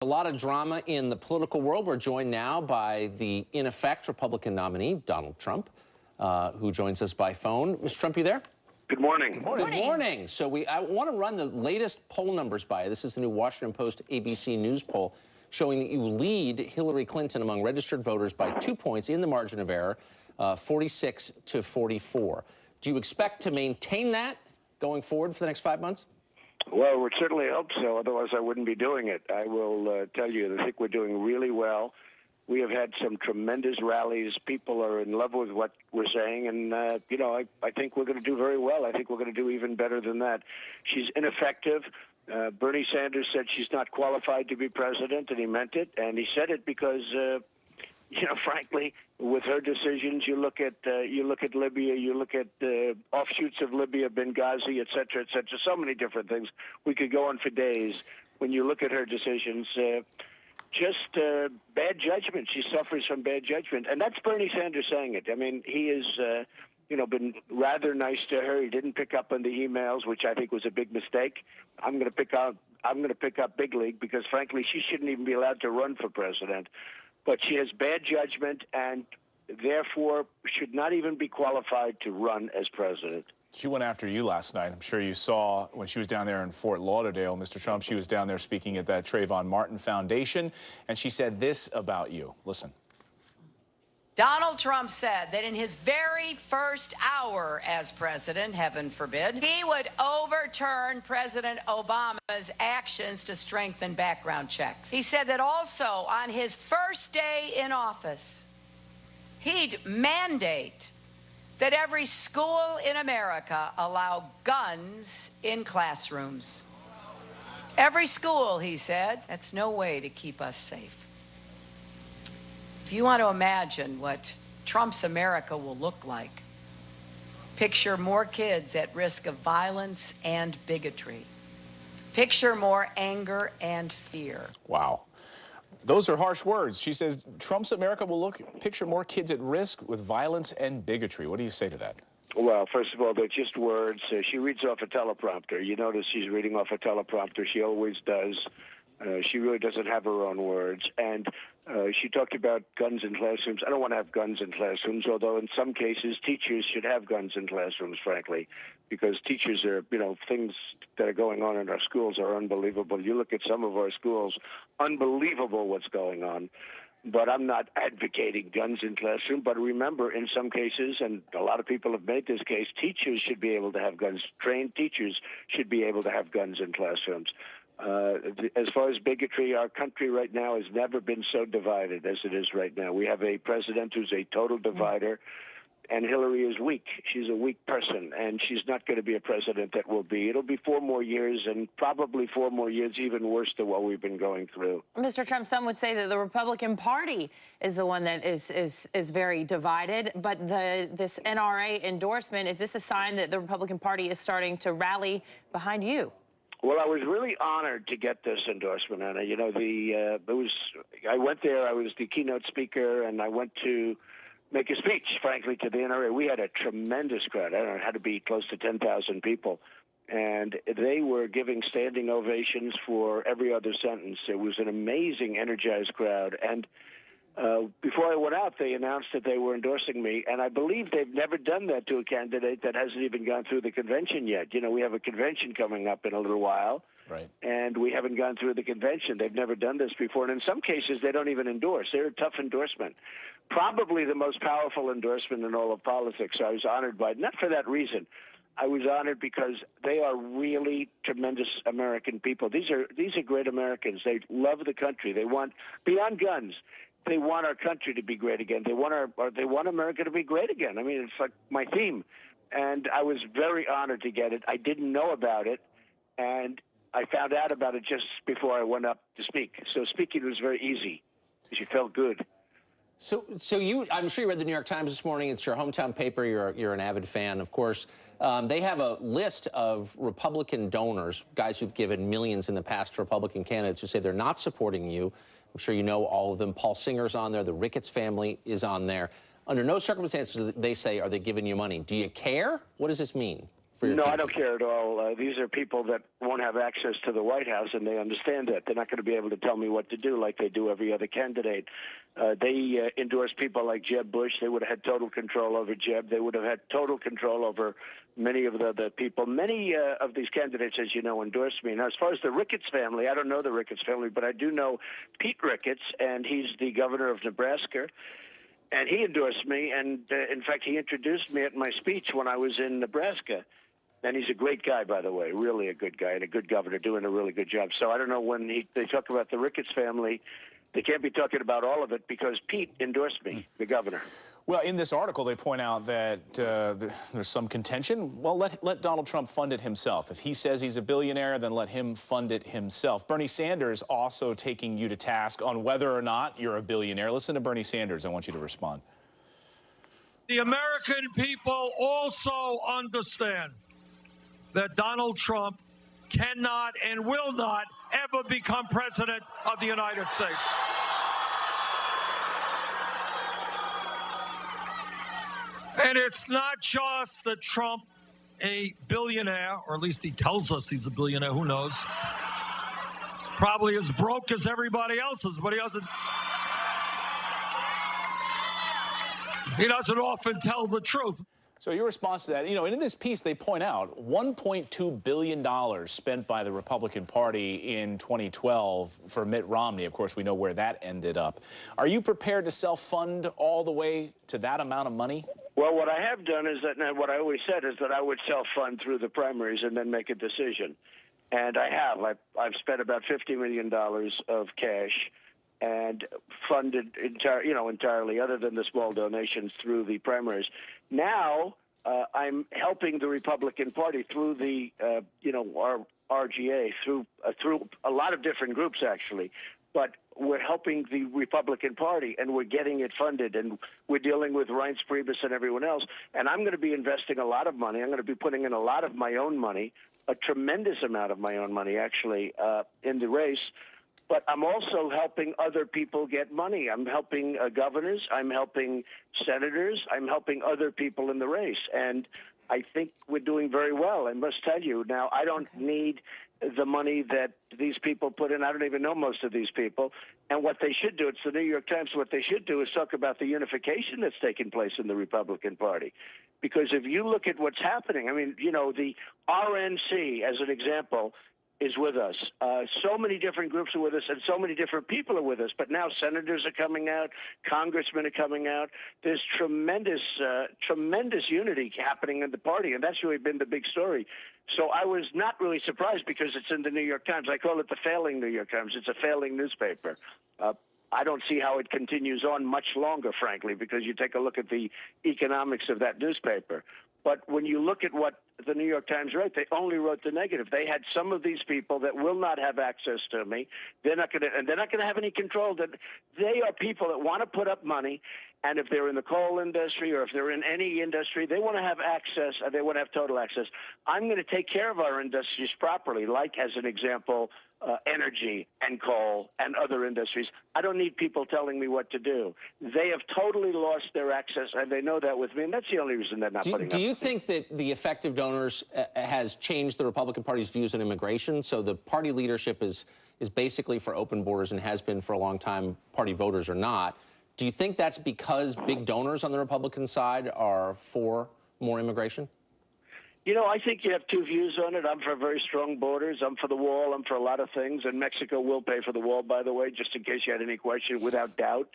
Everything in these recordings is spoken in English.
A lot of drama in the political world. We're joined now by the, in effect, Republican nominee, Donald Trump, who joins us by phone. Mr. Trump, you there? Good morning. Good morning. Good morning. So I want to run the latest poll numbers by you. This is the new Washington Post ABC News poll showing that you lead Hillary Clinton among registered voters by 2 points in the margin of error, 46 to 44. Do you expect to maintain that going forward for the next 5 months? Well, we certainly hope so. Otherwise, I wouldn't be doing it. I will tell you, I think we're doing really well. We have had some tremendous rallies. People are in love with what we're saying, and, I think we're going to do very well. I think we're going to do even better than that. She's ineffective. Bernie Sanders said she's not qualified to be president, and he meant it. And he said it because, frankly, with her decisions, you look at Libya, you look at offshoots of Libya, Benghazi, et cetera, so many different things. We could go on for days. When you look at her decisions, just bad judgment. She suffers from bad judgment. And that's Bernie Sanders saying it. I mean, he has, been rather nice to her. He didn't pick up on the emails, which I think was a big mistake. I'm going to pick up big league because, frankly, she shouldn't even be allowed to run for president. But she has bad judgment and, therefore, should not even be qualified to run as president. She went after you last night. I'm sure you saw when she was down there in Fort Lauderdale, Mr. Trump, she was down there speaking at that Trayvon Martin Foundation, and she said this about you. Listen. Donald Trump said that in his very first hour as president, heaven forbid, he would overturn President Obama's actions to strengthen background checks. He said that also on his first day in office, he'd mandate that every school in America allow guns in classrooms. Every school, he said. That's no way to keep us safe. If you want to imagine what Trump's America will look like, picture more kids at risk of violence and bigotry. Picture more anger and fear. Wow. Those are harsh words. She says Trump's America will picture more kids at risk with violence and bigotry. What do you say to that? Well, first of all, they're just words. She reads off a teleprompter. You notice she's reading off a teleprompter. She always does. She really doesn't have her own words. And she talked about guns in classrooms. I don't want to have guns in classrooms, although in some cases teachers should have guns in classrooms, frankly, because teachers are, things that are going on in our schools are unbelievable. You look at some of our schools, unbelievable what's going on. But I'm not advocating guns in classroom. But remember, in some cases, and a lot of people have made this case, teachers should be able to have guns. Trained teachers should be able to have guns in classrooms. As far as bigotry, our country right now has never been so divided as it is right now. We have a president who's a total divider, and Hillary is weak. She's a weak person, and she's not going to be a president that will be. It'll be 4 more years, and probably 4 more years even worse than what we've been going through. Mr. Trump, some would say that the Republican Party is the one that is very divided, but this NRA endorsement, is this a sign that the Republican Party is starting to rally behind you? Well, I was really honored to get this endorsement, Anna. I went there. I was the keynote speaker, and I went to make a speech, frankly, to the NRA. We had a tremendous crowd. I don't know, it had to be close to 10,000 people. And they were giving standing ovations for every other sentence. It was an amazing, energized crowd. And before I went out, they announced that they were endorsing me, and I believe they've never done that to a candidate that hasn't even gone through the convention yet. We have a convention coming up in a little while, right? And we haven't gone through the convention. They've never done this before, and in some cases, they don't even endorse. They're a tough endorsement. Probably the most powerful endorsement in all of politics. So I was honored by it, not for that reason. I was honored because they are really tremendous American people. These are great Americans. They love the country. They want, beyond guns, they want our country to be great again. They want America to be great again. I mean, it's like my theme. And I was very honored to get it. I didn't know about it, and I found out about it just before I went up to speak. So speaking was very easy because you felt good. So I'm sure you read the New York Times this morning. It's your hometown paper. You're an avid fan, of course. They have a list of Republican donors, guys who've given millions in the past to Republican candidates, who say they're not supporting you. I'm sure you know all of them. Paul Singer's on there. The Ricketts family is on there. Under no circumstances, they say, are they giving you money. Do you care? What does this mean for your No, I campaign? don't care at all. These are people that won't have access to the White House, and they understand that. They're not going to be able to tell me what to do like they do every other candidate. They endorse people like Jeb Bush. They would have had total control over Jeb. They would have had total control over many of the other people. Many of these candidates, as you know, endorsed me. Now, as far as the Ricketts family, I don't know the Ricketts family, but I do know Pete Ricketts, and he's the governor of Nebraska. And he endorsed me, and in fact, he introduced me at my speech when I was in Nebraska. And he's a great guy, by the way, really a good guy and a good governor, doing a really good job. So I don't know when they talk about the Ricketts family, they can't be talking about all of it because Pete endorsed me, the governor. Well, in this article, they point out that there's some contention. Well, let Donald Trump fund it himself. If he says he's a billionaire, then let him fund it himself. Bernie Sanders also taking you to task on whether or not you're a billionaire. Listen to Bernie Sanders. I want you to respond. The American people also understand that Donald Trump cannot and will not ever become president of the United States. And it's not just that Trump, a billionaire, or at least he tells us he's a billionaire, who knows? He's probably as broke as everybody else is, but he doesn't often tell the truth. So your response to that, you know, and in this piece, they point out $1.2 billion spent by the Republican Party in 2012 for Mitt Romney. Of course, we know where that ended up. Are you prepared to self-fund all the way to that amount of money? Well, what I have done is that, and what I always said is that I would self-fund through the primaries and then make a decision. And I have. I've spent about $50 million of cash and funded entirely, other than the small donations, through the primaries. Now I'm helping the Republican Party through the our RGA, through a lot of different groups actually, but we're helping the Republican Party and we're getting it funded, and we're dealing with Reince Priebus and everyone else. And I'm going to be investing a lot of money. I'm going to be putting in a lot of my own money, a tremendous amount of my own money actually, in the race. But I'm also helping other people get money. I'm helping governors. I'm helping senators. I'm helping other people in the race. And I think we're doing very well, I must tell you. Now, I don't need the money that these people put in. I don't even know most of these people. And what they should do, it's the New York Times, what they should do is talk about the unification that's taking place in the Republican Party. Because if you look at what's happening, I mean, you know, the RNC, as an example, is with us. So many different groups are with us, and so many different people are with us. But now senators are coming out, congressmen are coming out. There's tremendous unity happening in the party, and that's really been the big story. So I was not really surprised because it's in the New York Times. I call it the failing New York Times. It's a failing newspaper. I don't see how it continues on much longer, frankly, because you take a look at the economics of that newspaper. But when you look at what the New York Times wrote, they only wrote the negative. They had some of these people that will not have access to me. They're not going to have any control. That they are people that want to put up money, and if they're in the coal industry or if they're in any industry, they want to have access. They want to have total access. I'm going to take care of our industries properly, like as an example, energy and coal and other industries. I don't need people telling me what to do. They have totally lost their access, and they know that with me, and that's the only reason they're not putting up. Do you think that the effective donors has changed the Republican Party's views on immigration? So the party leadership is basically for open borders and has been for a long time. Party voters are not. Do you think that's because big donors on the Republican side are for more immigration? You know, I think you have two views on it. I'm for very strong borders. I'm for the wall. I'm for a lot of things. And Mexico will pay for the wall, by the way, just in case you had any question, without doubt.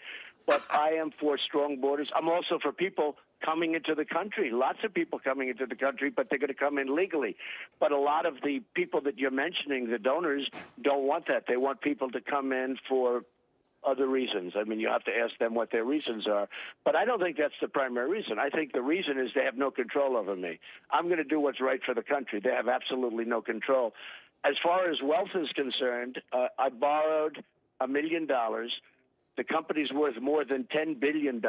But I am for strong borders. I'm also for people coming into the country. Lots of people coming into the country, but they're going to come in legally. But a lot of the people that you're mentioning, the donors, don't want that. They want people to come in for other reasons. I mean, you have to ask them what their reasons are. But I don't think that's the primary reason. I think the reason is they have no control over me. I'm going to do what's right for the country. They have absolutely no control. As far as wealth is concerned, I borrowed $1 million. The company's worth more than $10 billion.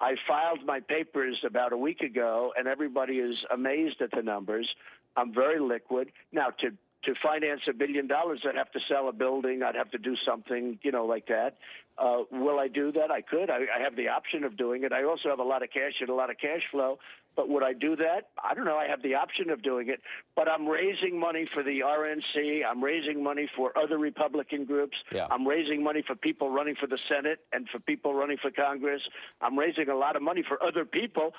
I filed my papers about a week ago, and everybody is amazed at the numbers. I'm very liquid. Now, to to finance $1 billion, I'd have to sell a building. I'd have to do something, like that. Will I do that? I could. I have the option of doing it. I also have a lot of cash and a lot of cash flow. But would I do that? I don't know. I have the option of doing it. But I'm raising money for the RNC. I'm raising money for other Republican groups. Yeah. I'm raising money for people running for the Senate and for people running for Congress. I'm raising a lot of money for other people.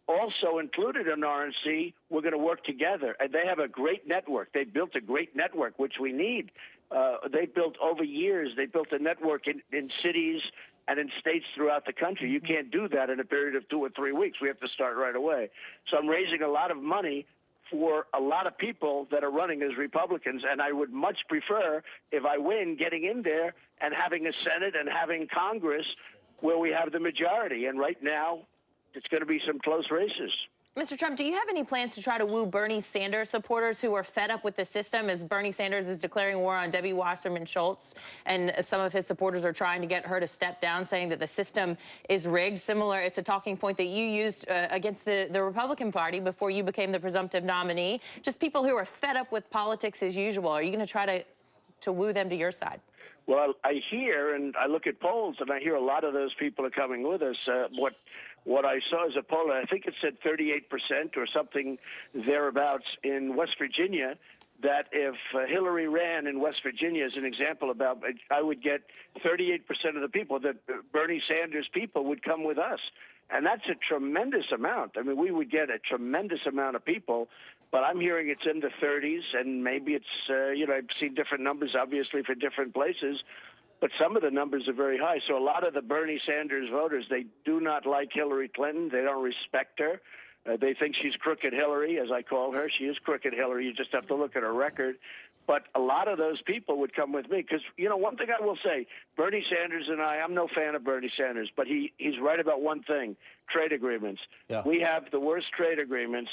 Also included in RNC, we're going to work together. And they have a great network. They built a great network, which we need. They built over years. They built a network in cities and in states throughout the country. You can't do that in a period of 2 or 3 weeks. We have to start right away. So I'm raising a lot of money for a lot of people that are running as Republicans, and I would much prefer, if I win, getting in there and having a Senate and having Congress where we have the majority. And right now, it's going to be some close races. Mr. Trump, do you have any plans to try to woo Bernie Sanders supporters who are fed up with the system as Bernie Sanders is declaring war on Debbie Wasserman Schultz, and some of his supporters are trying to get her to step down, saying that the system is rigged? Similar, it's a talking point that you used against the Republican Party before you became the presumptive nominee. Just people who are fed up with politics as usual. Are you going to try to woo them to your side? Well, I hear and I look at polls, and I hear a lot of those people are coming with us. What I saw as a poll, I think it said 38% or something thereabouts in West Virginia, that if Hillary ran in West Virginia, as an example, I would get 38% of the people, that Bernie Sanders people would come with us. And that's a tremendous amount. I mean, we would get a tremendous amount of people, but I'm hearing it's in the 30s, and maybe it's, I've seen different numbers, obviously, for different places, but some of the numbers are very high. So a lot of the Bernie Sanders voters, they do not like Hillary Clinton. They don't respect her. They think she's Crooked Hillary, as I call her. She is Crooked Hillary. You just have to look at her record. But a lot of those people would come with me because, one thing I will say, Bernie Sanders and I'm no fan of Bernie Sanders, but he's right about one thing, trade agreements. Yeah. We have the worst trade agreements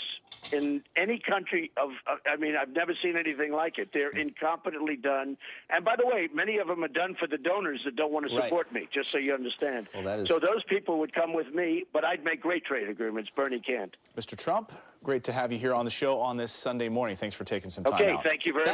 in any country I've never seen anything like it. They're incompetently done. And by the way, many of them are done for the donors that don't want to support me, just so you understand. Well, So those people would come with me, but I'd make great trade agreements. Bernie can't. Mr. Trump, great to have you here on the show on this Sunday morning. Thanks for taking some time out. Okay, thank you very much.